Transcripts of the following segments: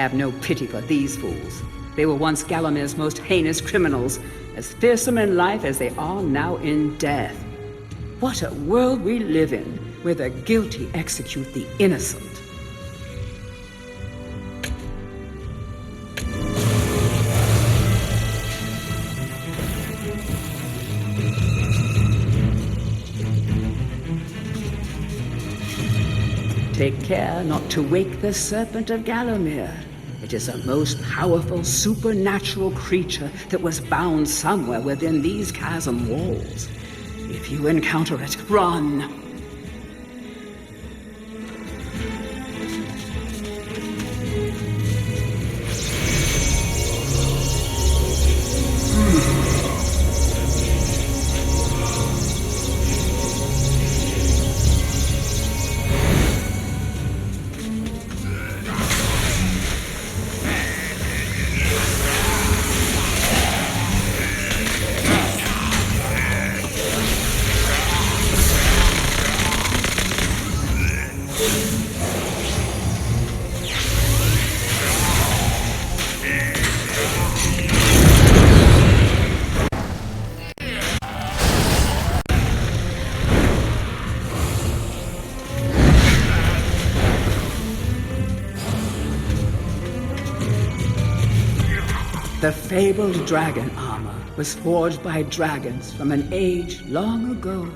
Have no pity for these fools. They were once Gallomir's most heinous criminals, as fearsome in life as they are now in death. What a world we live in, where the guilty execute the innocent. Take care not to wake the Serpent of Gallowmere. It is a most powerful supernatural creature that was bound somewhere within these chasm walls. If you encounter it, run! The fabled dragon armor was forged by dragons from an age long ago.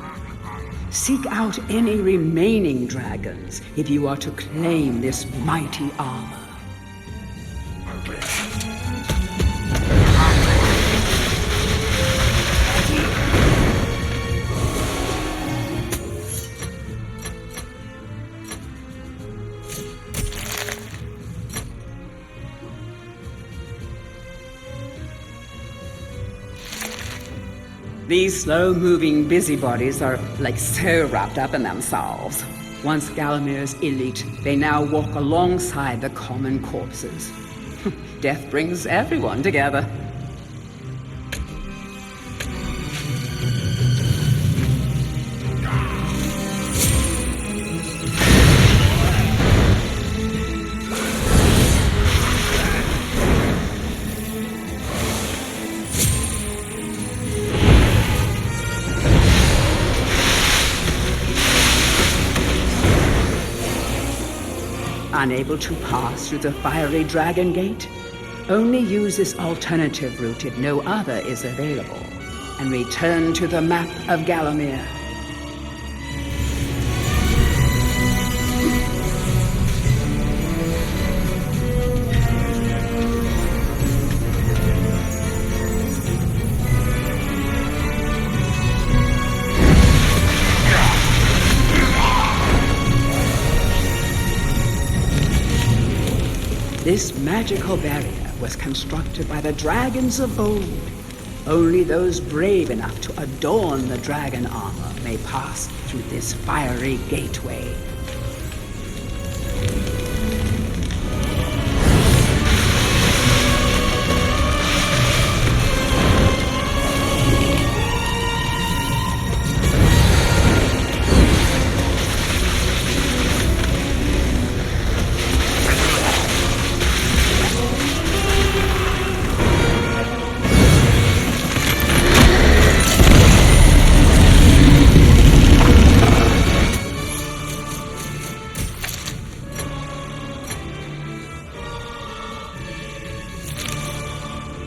Seek out any remaining dragons if you are to claim this mighty armor. These slow-moving busybodies are so wrapped up in themselves. Once Gallomir's elite, they now walk alongside the common corpses. Death brings everyone together. Unable to pass through the fiery dragon gate? Only use this alternative route if no other is available, and return to the map of Gallowmere. This magical barrier was constructed by the dragons of old. Only those brave enough to adorn the dragon armor may pass through this fiery gateway.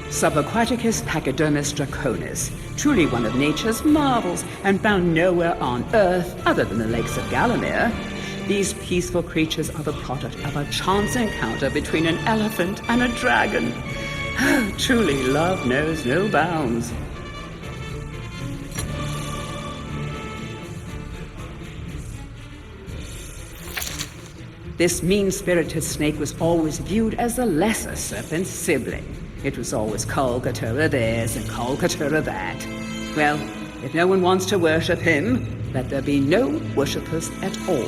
Subaquaticus pachydermis draconis, truly one of nature's marvels and found nowhere on Earth other than the lakes of Gallowmere. These peaceful creatures are the product of a chance encounter between an elephant and a dragon. Truly, love knows no bounds. This mean-spirited snake was always viewed as the lesser serpent's sibling. It was always Kolkatura this and Kolkatura that. Well, if no one wants to worship him, let there be no worshippers at all.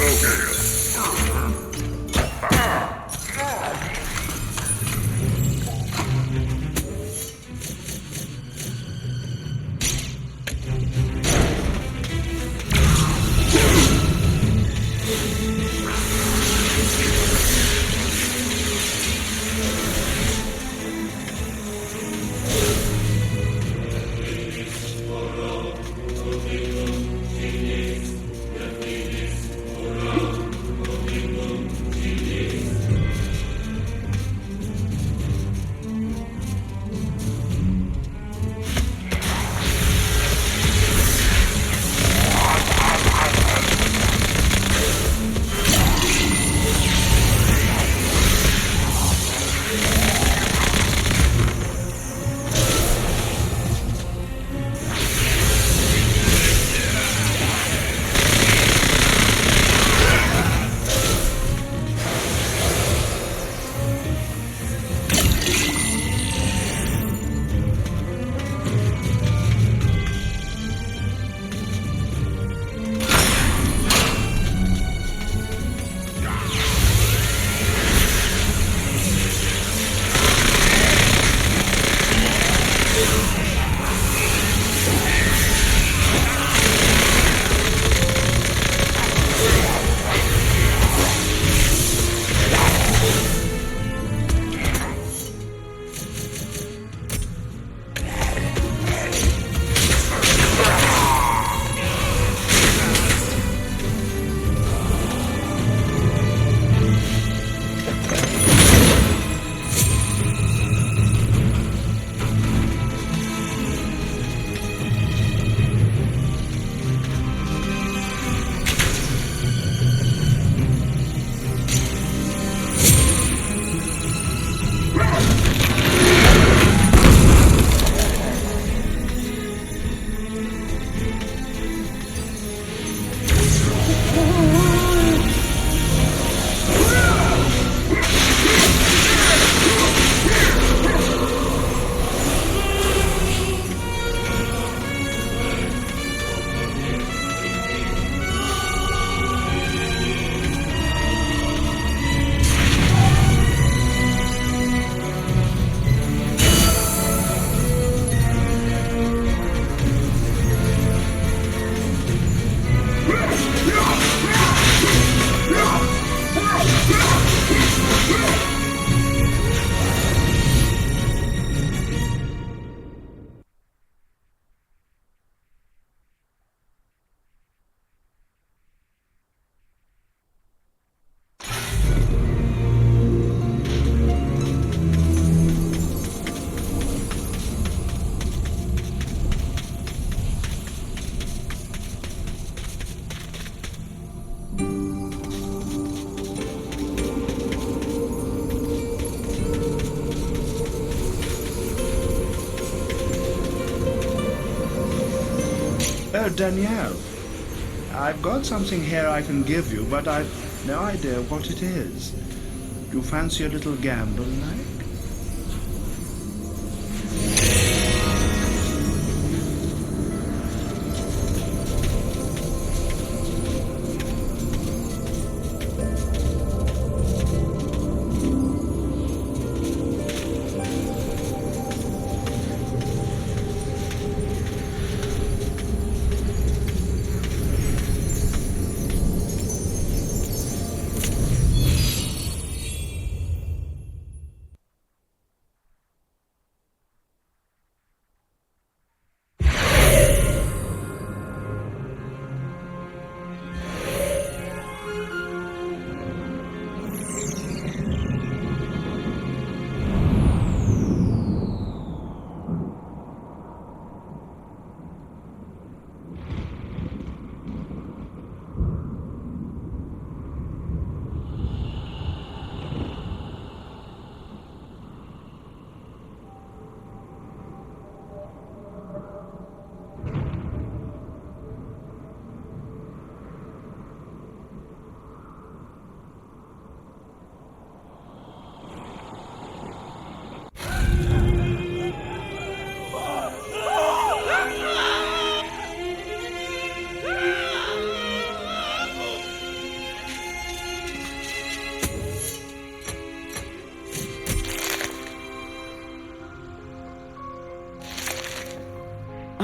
Oh, Danielle, I've got something here I can give you, but I've no idea what it is. Do you fancy a little gamble, like?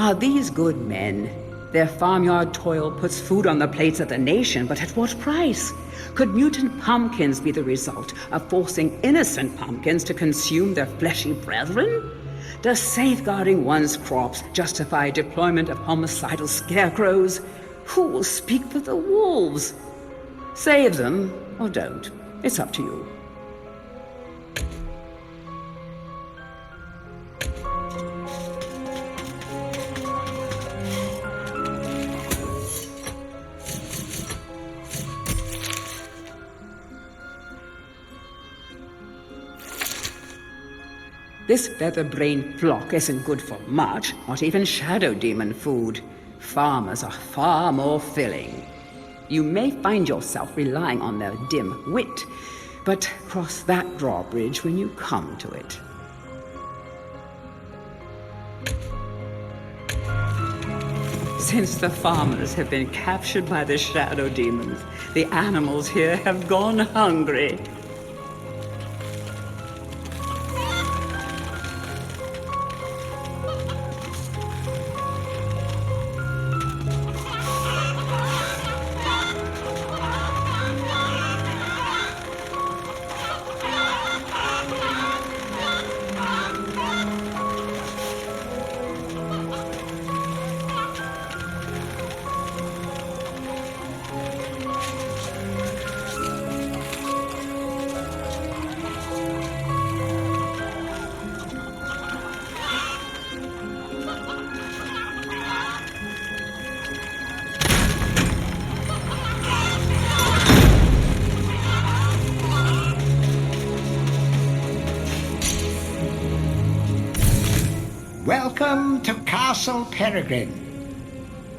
Are these good men? Their farmyard toil puts food on the plates of the nation, but at what price? Could mutant pumpkins be the result of forcing innocent pumpkins to consume their fleshy brethren? Does safeguarding one's crops justify deployment of homicidal scarecrows? Who will speak for the wolves? Save them, or don't. It's up to you. This feather-brained flock isn't good for much, not even shadow demon food. Farmers are far more filling. You may find yourself relying on their dim wit, but cross that drawbridge when you come to it. Since the farmers have been captured by the shadow demons, the animals here have gone hungry. Welcome to Castle Peregrine.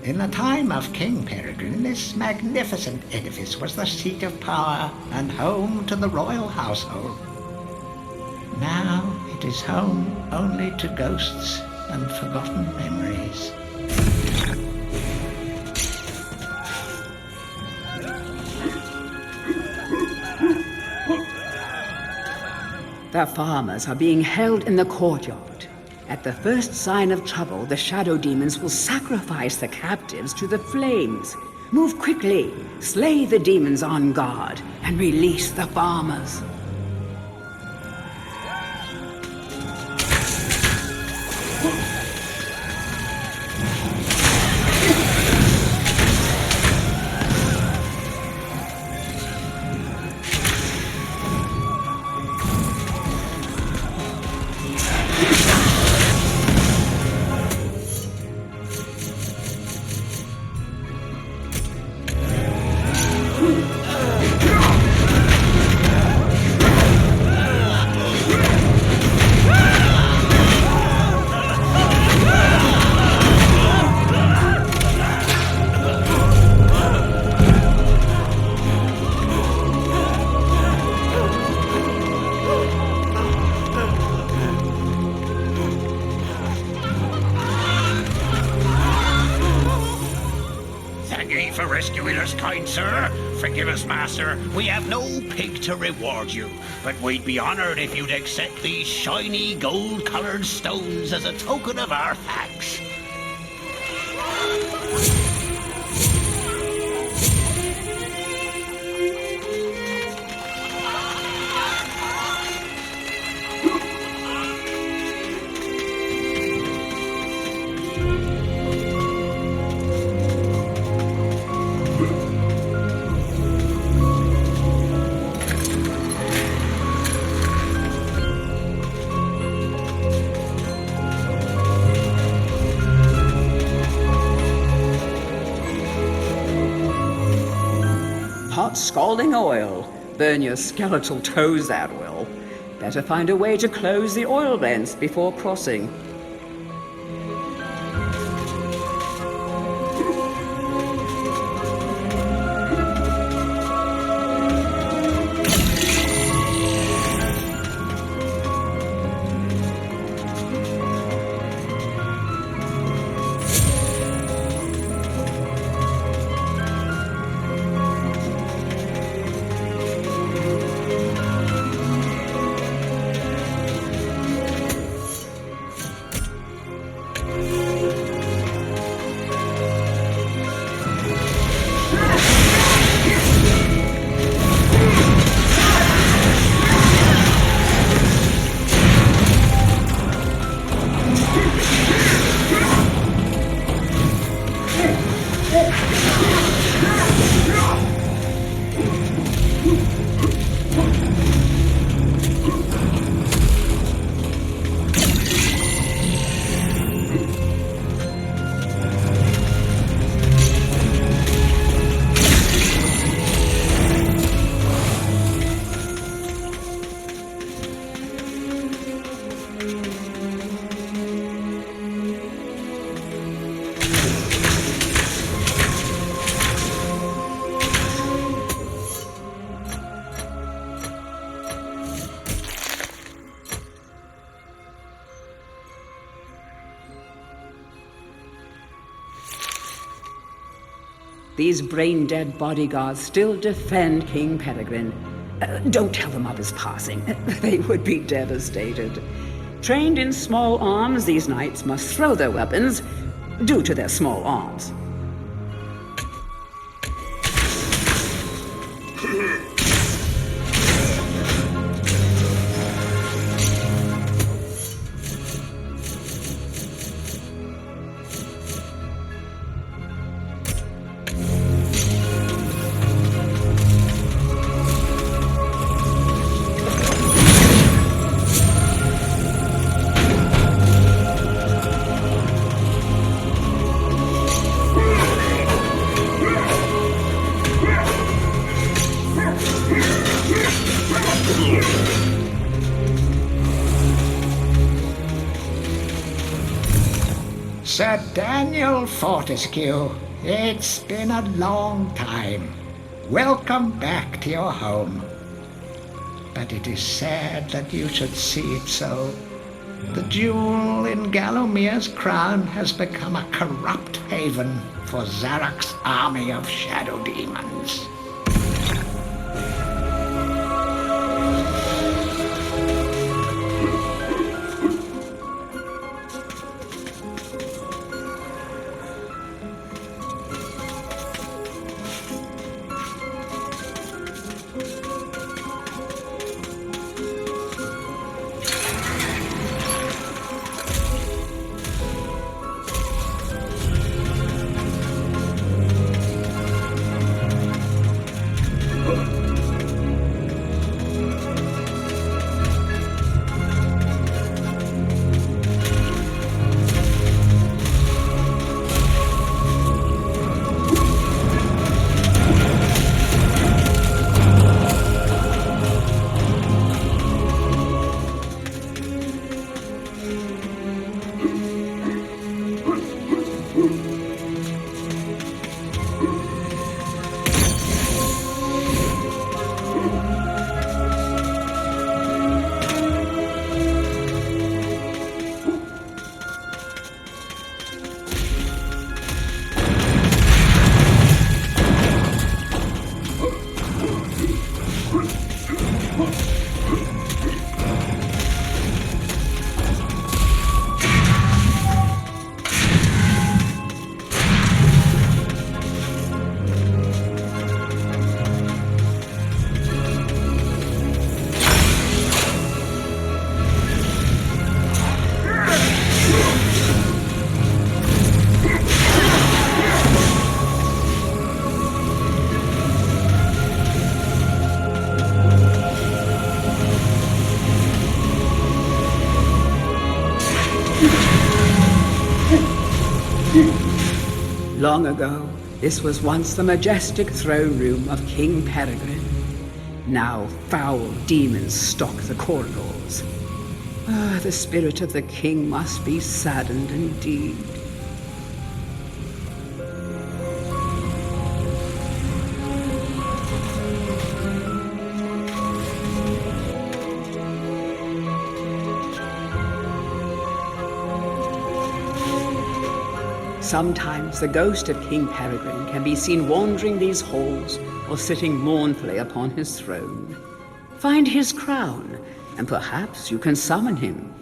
In the time of King Peregrine, this magnificent edifice was the seat of power and home to the royal household. Now it is home only to ghosts and forgotten memories. The farmers are being held in the courtyard. At the first sign of trouble, the shadow demons will sacrifice the captives to the flames. Move quickly, slay the demons on guard, and release the farmers. For rescuing us, kind sir. Forgive us, master. We have no pig to reward you, but we'd be honored if you'd accept these shiny gold-colored stones as a token of our thanks. Hot scalding oil. Burn your skeletal toes at will. Better find a way to close the oil vents before crossing. These brain-dead bodyguards still defend King Peregrine. Don't tell them of his passing. They would be devastated. Trained in small arms, these knights must throw their weapons due to their small arms. Sir Daniel Fortescue, it's been a long time. Welcome back to your home. But it is sad that you should see it so. The jewel in Gallomir's crown has become a corrupt haven for Zarok's army of shadow demons. Long ago, this was once the majestic throne room of King Peregrine. Now foul demons stalk the corridors. The spirit of the king must be saddened indeed. Sometimes the ghost of King Peregrine can be seen wandering these halls or sitting mournfully upon his throne. Find his crown, and perhaps you can summon him.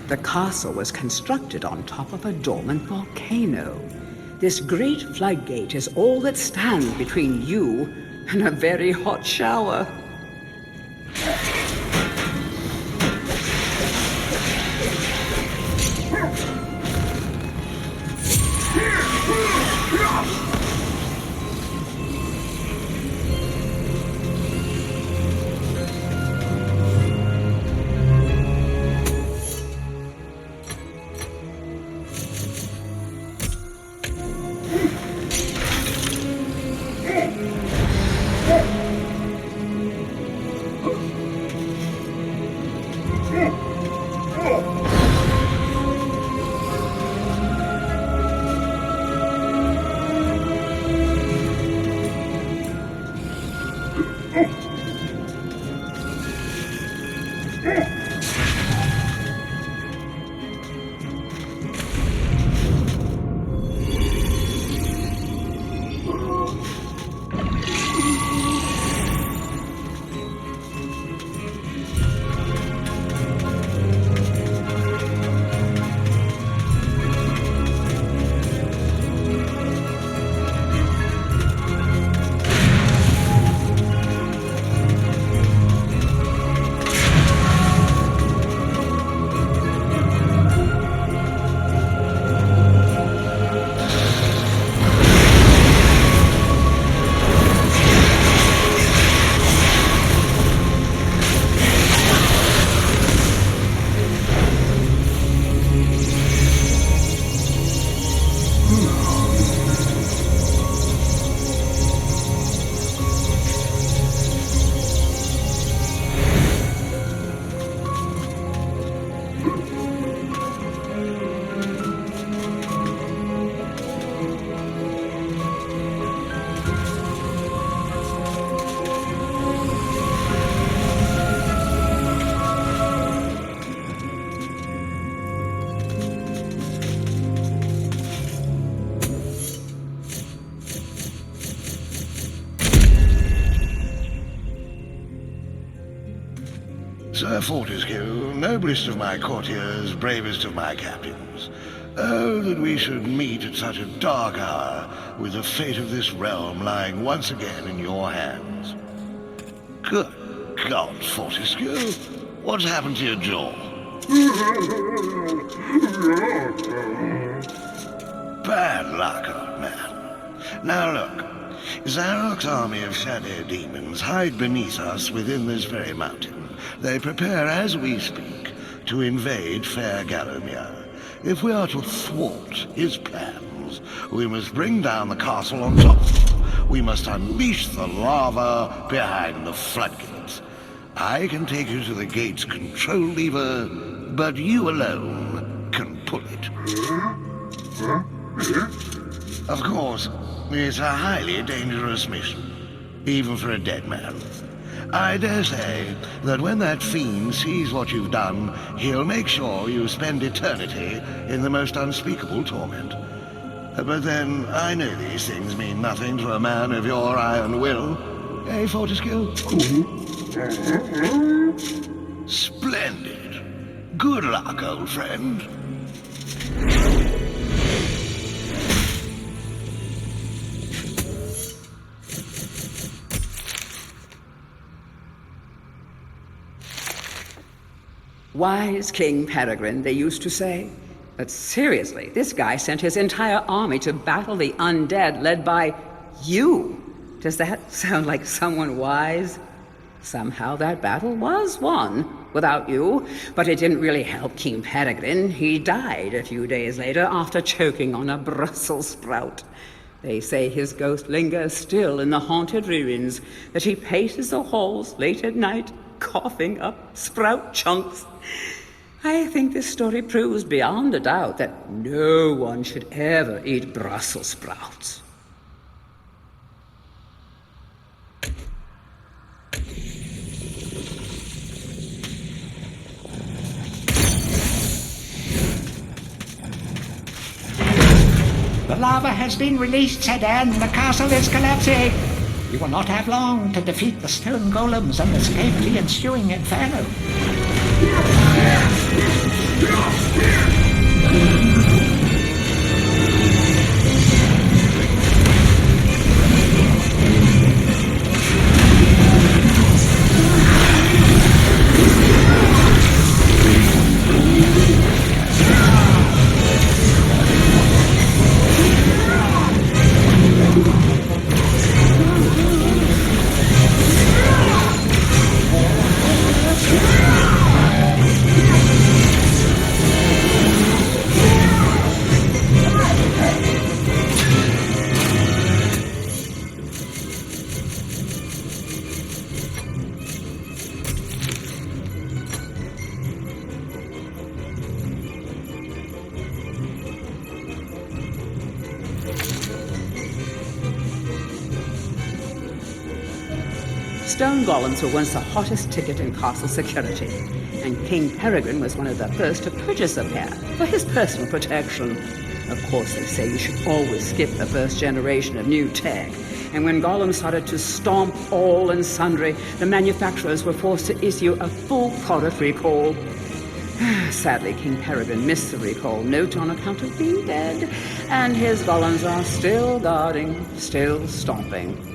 The castle was constructed on top of a dormant volcano. This great floodgate is all that stands between you and a very hot shower. Sir Fortescue, noblest of my courtiers, bravest of my captains. Oh, that we should meet at such a dark hour, with the fate of this realm lying once again in your hands. Good God, Fortescue, what's happened to your jaw? Bad luck, old man. Now look, Zarok's army of shadow demons hide beneath us within this very mountain. They prepare as we speak to invade fair Gallowmere. If we are to thwart his plans, we must bring down the castle on top. We must unleash the lava behind the floodgates. I can take you to the gate's control lever, but you alone can pull it. Of course, it's a highly dangerous mission, even for a dead man. I dare say that when that fiend sees what you've done, he'll make sure you spend eternity in the most unspeakable torment. But then, I know these things mean nothing to a man of your iron will. Eh, Fortescue? Splendid. Good luck, old friend. Wise King Peregrine, they used to say. But seriously, this guy sent his entire army to battle the undead led by you. Does that sound like someone wise? Somehow that battle was won without you, but it didn't really help King Peregrine. He died a few days later after choking on a Brussels sprout. They say his ghost lingers still in the haunted ruins, that he paces the halls late at night, coughing up sprout chunks. I think this story proves beyond a doubt that no one should ever eat Brussels sprouts. The lava has been released, said Anne. The castle is collapsing. We will not have long to defeat the stone golems and escape the ensuing inferno. Stone golems were once the hottest ticket in castle security, and King Peregrine was one of the first to purchase a pair for his personal protection. Of course, they say you should always skip the first generation of new tech, and when golems started to stomp all and sundry, the manufacturers were forced to issue a full product recall. Sadly, King Peregrine missed the recall note on account of being dead, and his golems are still guarding, still stomping.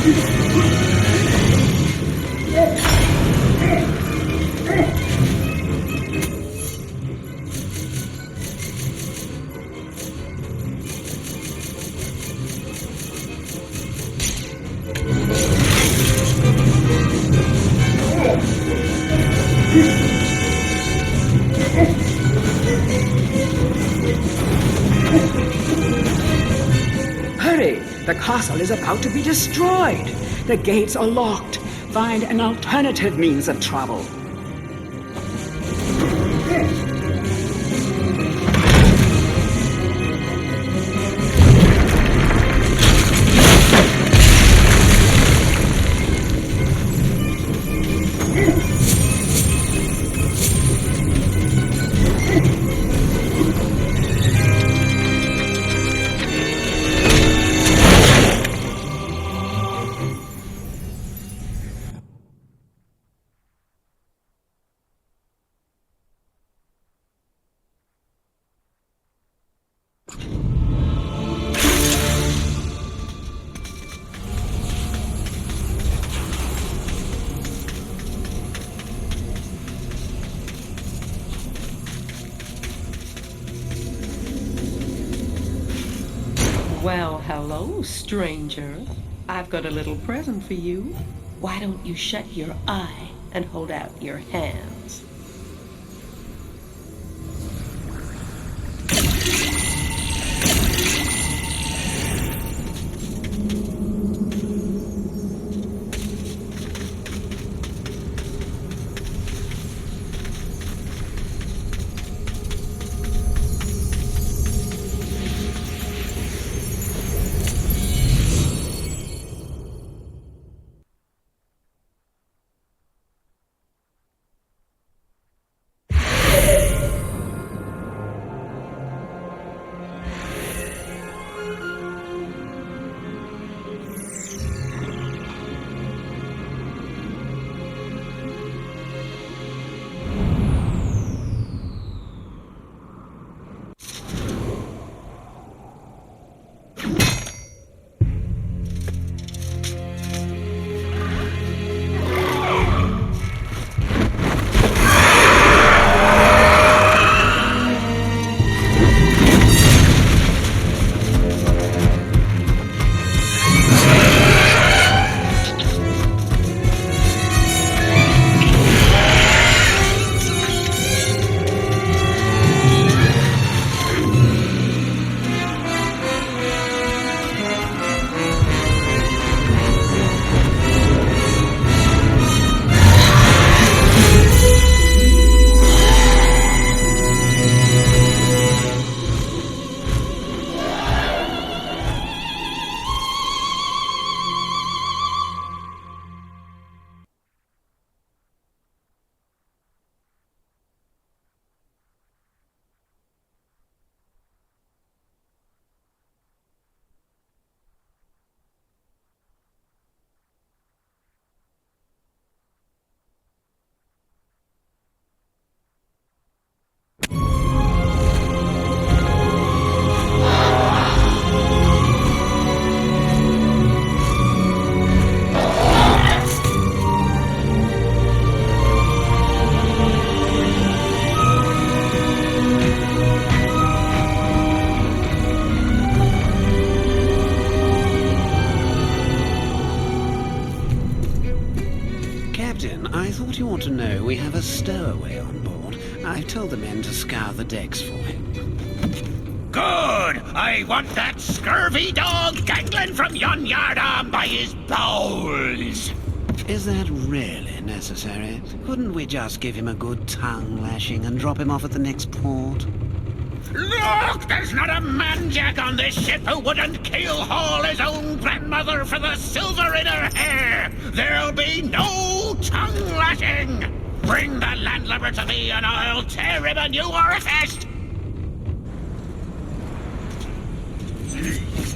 Hurry! The castle is about to be destroyed. The gates are locked. Find an alternative means of travel. Well, hello, stranger. I've got a little present for you. Why don't you shut your eye and hold out your hands? I thought you ought to know we have a stowaway on board. I've told the men to scour the decks for him. Good! I want that scurvy dog dangling from yon yardarm by his bowels! Is that really necessary? Couldn't we just give him a good tongue lashing and drop him off at the next port? Look! There's not a man-jack on this ship who wouldn't keel-haul his own grandmother for the silver in her hair! There'll be no tongue-lashing! Bring the landlubber to me and I'll tear him a new orifice!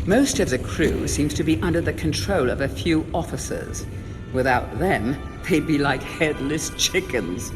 Most of the crew seems to be under the control of a few officers. Without them, they'd be like headless chickens.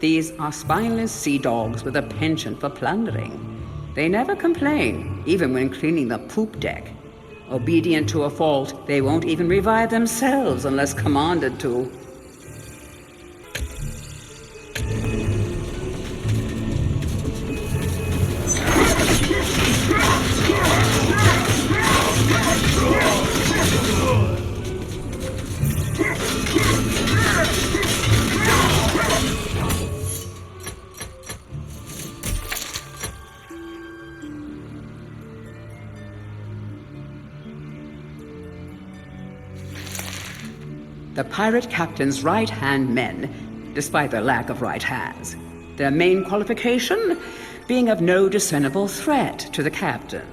These are spineless sea dogs with a penchant for plundering. They never complain, even when cleaning the poop deck. Obedient to a fault, they won't even revive themselves unless commanded to. The pirate captain's right-hand men, despite their lack of right hands. Their main qualification, being of no discernible threat to the captain.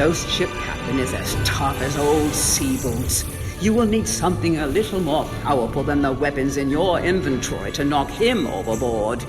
ghost ship captain is as tough as old sea boots. You will need something a little more powerful than the weapons in your inventory to knock him overboard.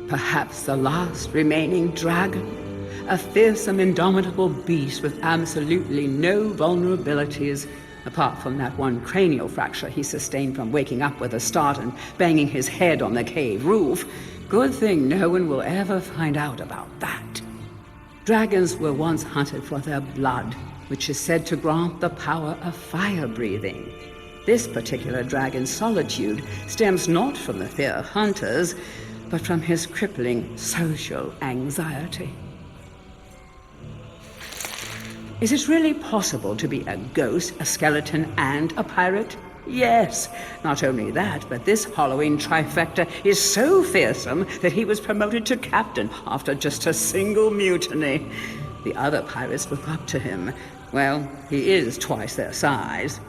Perhaps the last remaining dragon, a fearsome, indomitable beast with absolutely no vulnerabilities, apart from that one cranial fracture he sustained from waking up with a start and banging his head on the cave roof. Good thing no one will ever find out about that. Dragons were once hunted for their blood, which is said to grant the power of fire breathing. This particular dragon's solitude stems not from the fear of hunters, but from his crippling social anxiety. Is it really possible to be a ghost, a skeleton, and a pirate? Yes. Not only that, but this Halloween trifecta is so fearsome that he was promoted to captain after just a single mutiny. The other pirates look up to him. Well, he is twice their size.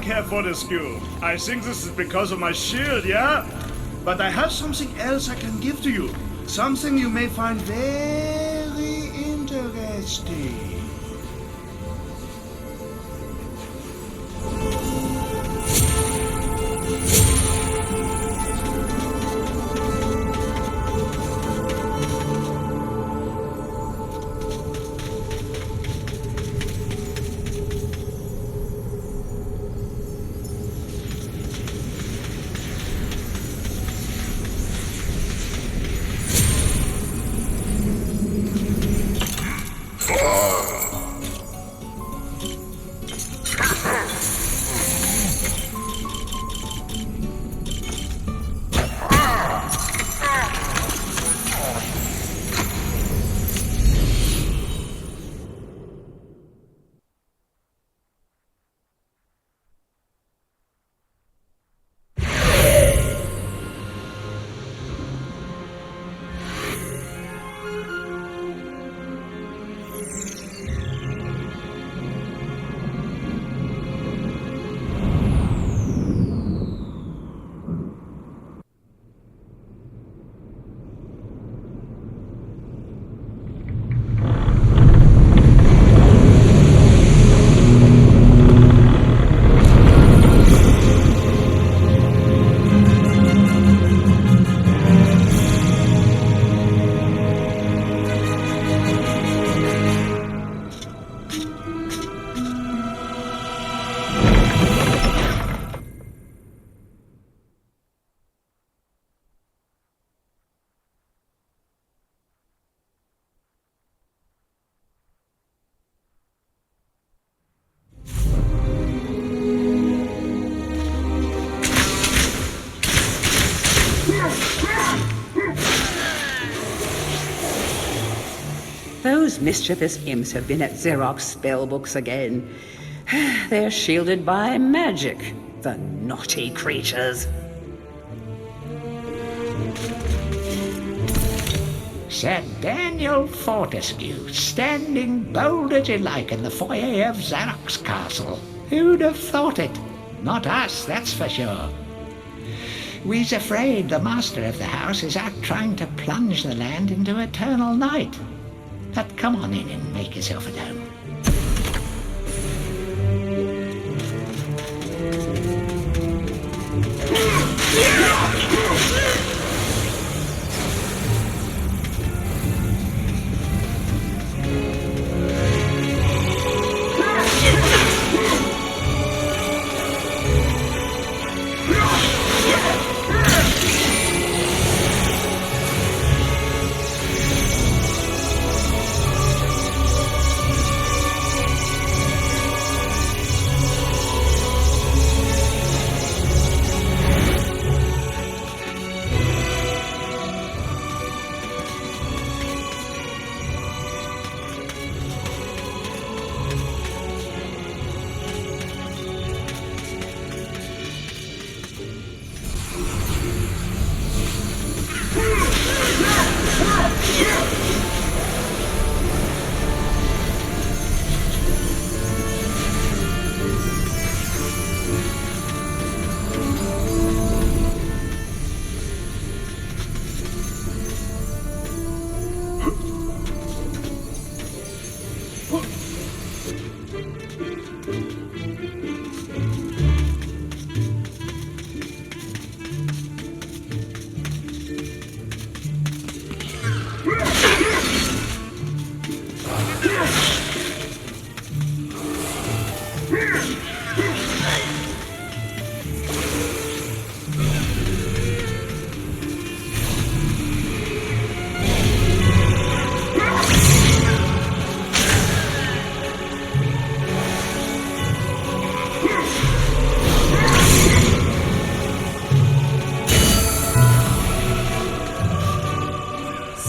Herr Fortescue. I think this is because of my shield, yeah? But I have something else I can give to you. Something you may find very interesting. Those mischievous imps have been at Xerox spellbooks again. They're shielded by magic, the naughty creatures. Sir Daniel Fortescue, standing bold as you like in the foyer of Xerox Castle. Who'd have thought it? Not us, that's for sure. We's afraid the master of the house is out trying to plunge the land into eternal night. But come on in and make yourself at home.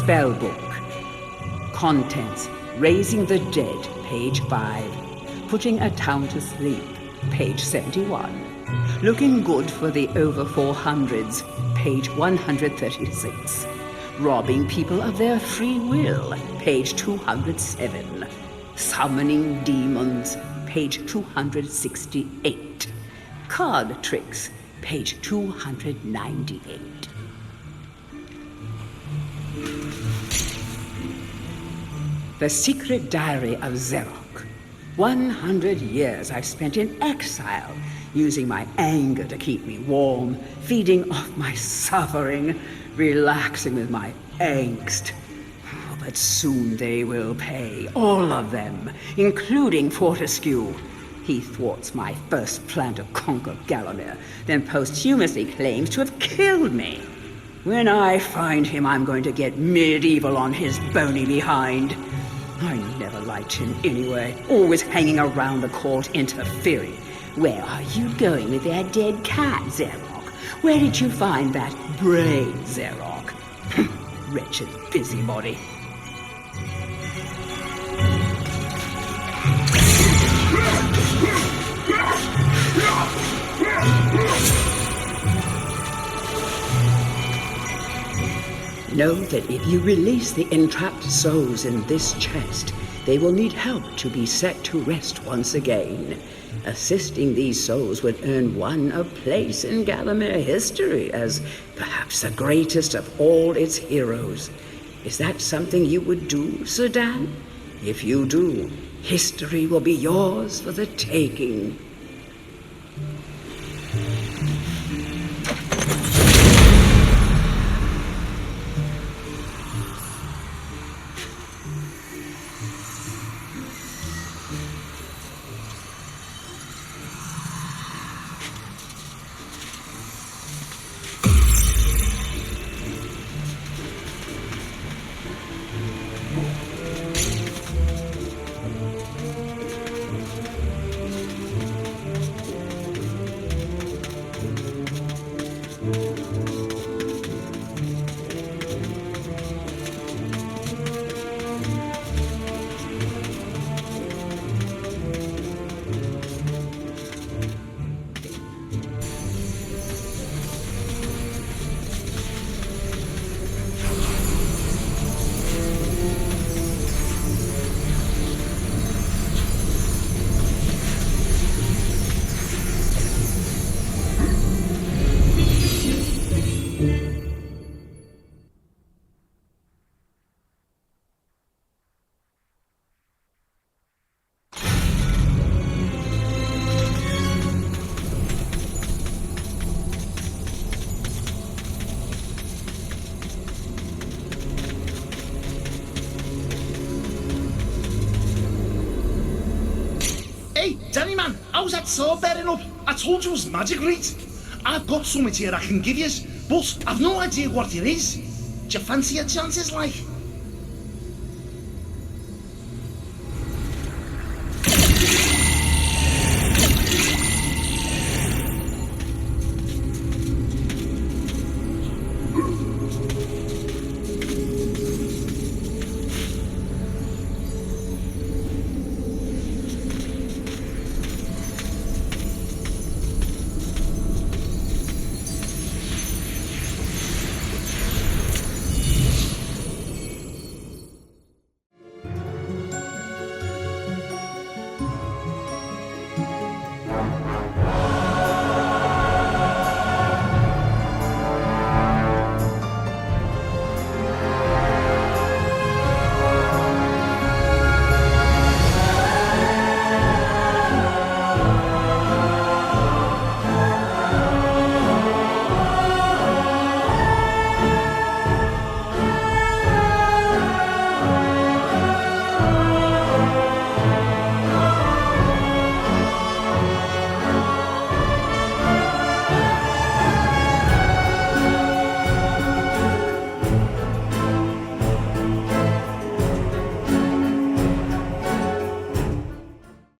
Spellbook. Contents: Raising the Dead, page 5. Putting a Town to Sleep, page 71. Looking Good for the Over 400s, page 136. Robbing People of Their Free Will, page 207. Summoning Demons, page 268. Card Tricks, page 298. The Secret Diary of Zerok. 100 years I've spent in exile, using my anger to keep me warm, feeding off my suffering, relaxing with my angst. But soon they will pay, all of them, including Fortescue. He thwarts my first plan to conquer Gallowmere, then posthumously claims to have killed me. When I find him, I'm going to get Medievil on his bony behind. I never liked him anyway, always hanging around the court interfering. Where are you going with that dead cat, Zerok? Where did you find that brain, Zerok? Wretched busybody. Know that if you release the entrapped souls in this chest, they will need help to be set to rest once again. Assisting these souls would earn one a place in Gallowmere history as perhaps the greatest of all its heroes. Is that something you would do, Sir Dan? If you do, history will be yours for the taking. Hey, Danny man, how's that sword bearing up? I told you it was magic, right? I've got something here I can give you, but I've no idea what it is. Do you fancy your chances, like?